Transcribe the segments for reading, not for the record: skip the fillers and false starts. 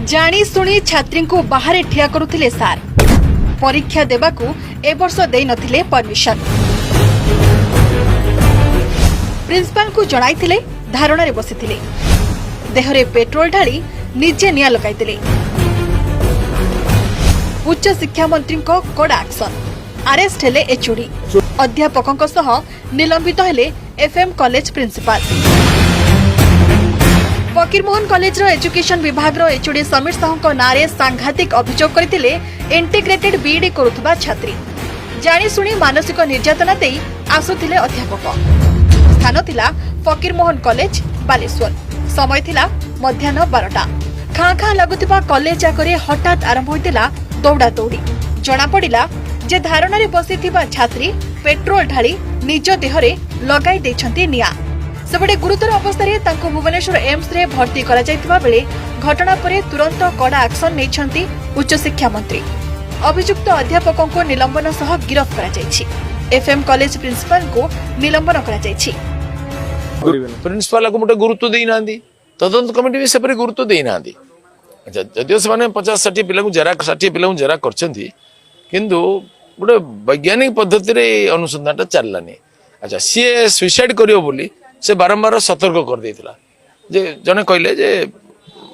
जानी शुणी छात्री को बाहर ठिया करुथिले सार परीक्षा देबाकू ए वर्ष देई नथिले परमिशन। प्रिंसिपल को जणाइथिले धारणा रे बसिथिले देहरे पेट्रोल ढाली निजे निया लगाइथिले। उच्च शिक्षा मंत्री को कड़ा एक्शन अरेस्ट हेले एचओडी अध्यापकों सह निलंबित हेले FM college principal. Fakirmohan college रो एजुकेशन विभाग रो एचओडी समीर साहू नारे सांघातिक अभियोग करथिले इंटीग्रेटेड बीईडी करुथबा छात्री जानी शुणी मानसिक निर्यातना देई आसुथिले अध्यापक। स्थान थिला फकीरमोहन कॉलेज बालेश्वर। समय थिला मध्याह्न 12टा। खाँ खाँ लगुथिबा कॉलेज आगरे हठात आरंभ होइतिला दौड़ा दौड़ी। जना पड़िला जे धारणा रे बसिथिबा छात्री पेट्रोल ढाली निज देहरे लगाई दैछंती निया। सेपटे गुरुतर अवस्था तांको भुवनेश्वर एम्स रे भर्ती करा जायतिबा बेले घटना परे तुरंत कड़ा एक्शन नेछंती उच्च शिक्षा मंत्री। अभियुक्त अध्यापकों को निलंबन सह गिरफ्त करा जायछि। एफएम कॉलेज प्रिंसिपल को निलंबन करा जायछि। प्रिंसिपल को मोटे गुरुत्व देई नांदी तदंत कमिटी भी सेपरे गुरुत्व देई नांदी। अच्छा जदियो से माने 50-60 पिला को जरा 60 पिला को जरा करछंती किंतु गोटे वैज्ञानिक पद्धति रे अनुसंधान चललानी। अच्छा सी सुइसाइड करियो बोली से बारंबार सतर्क कर देइतला जे जने कहले जे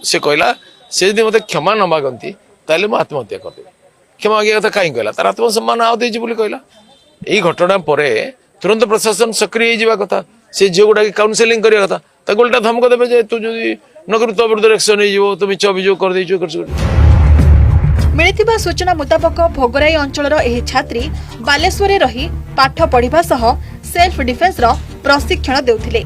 से कहला से यदि मते क्षमा न मागंती ताले म आत्महत्या कर देबे। क्षमा मागिया कथा काई कहला तार आत्मसम्मान आउ देछि बोली कहला। एई घटना परे तुरंत प्रशासन सक्रिय जिबा कथा से जे गुडा काउंसलिंग करिया कथा ता गोलटा धमक देबे जे तू जदी न करू तो विरुद्ध एक्शन हे जिवो तुम अभियोग कर देइछो मिलिथिबा सूचना मुताबक भोगराई अंचलर एही छात्री बालेश्वरे रही पाठ पढ़िबा सह सेल्फ डिफेन्स रो प्रशिक्षण देउथिले।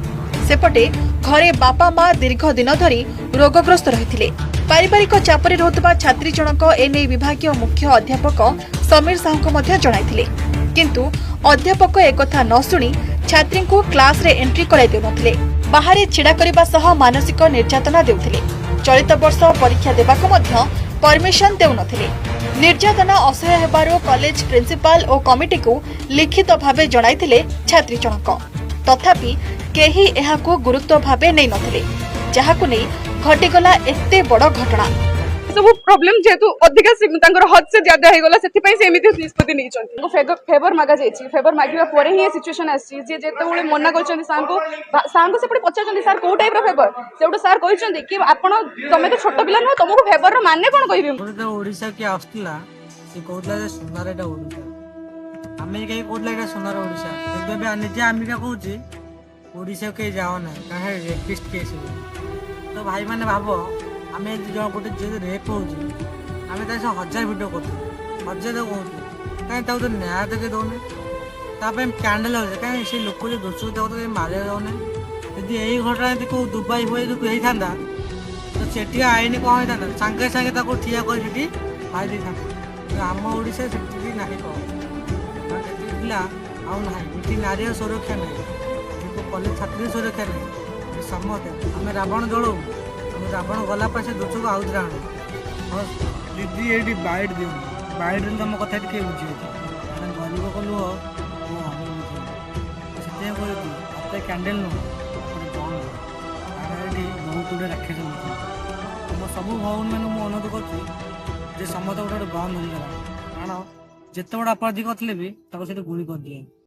सेपटे घरे बापा मां दीर्घ दिन धरी रोगग्रस्त रहिथिले। पारिवारिक चापरे रहउतबा छात्री जनक एने विभागीय मुख्य अध्यापक समीर साहू को मध्य जणाइथिले किंतु अध्यापक एकथा न सुनी छात्री को क्लास रे एंट्री कराइ देउनथिले। बाहरे छिडा करिबा सह मानसिक निर्यातना देउथिले। चलित वर्ष परीक्षा देबाको मध्य परमिशन देउनथिले। निर्यातना असह्य हेबारो कॉलेज प्रिंसिपल और कमिटी को लिखित भावे जणाइथिले छात्री जनक। तथापि केही एहाको गुरुत्व भावे नै नथिले जहाको नै घटिगला एते बड़ घटना। सब प्रॉब्लम जेतु अधिक हद से ज्यादा हो गला सेति पई से एमिति निष्पत्ति नै छथि। फेवर मागा जायछि। फेवर मागिबा परे ही सिचुएशन आछि जे जेतेबेले मना करछन सार को सेपटे पचाछन सर को टाइप रो फेवर सेउडो सर कहिछन कि आपण तमे तो छोट पिला न तुमको फेवर रो माने कोन कहिबे। तो ओडिसा के आस्तला से कहतला जे सोनार एटा ओडिसा अमेरिका के कहतला एटा सोनार ओडिसा जबे अनिजे अमेरिका कहूची ओडिसा के जाओ ना काहे रेपिस्ट केस तो भाई माने भाबो आमे जो गोटे जे रेप होची आमे त 1000 वीडियो करते 1000 कहूची काहे ता तो न्याय देके दोने ता पे कैंडल हो काहे से लोक जो दोष तो मारे दोने यदि एही घटना देखो दुबई होय जो कहि थांदा तो सेठी आईन को होय थांदा संगे संगे ताको ठिया कर सेठी भाई दे थांदा आम ओडिसा सेठी नाही को सेठी दिला आउ नाही सेठी नारी सुरक्षा नाही कॉलेज छात्री सुरक्षा नाही समते आमे रावण जळो रावण गला पासे दोचो को आउत राण और दीदी एडी बाइट दियो बाइट रे तम कथा के बुझियो कारण गरीब को लो वो हम सते को अपने कैंडल नो और जॉन आरे एडी बहुत उडे रखे छ हम सब भवन में मु अनुरोध करछि जे समत उडे बंद हो गला कारण जेते बड़ अपराधी करथले भी ताको सेते गुली कर दिए।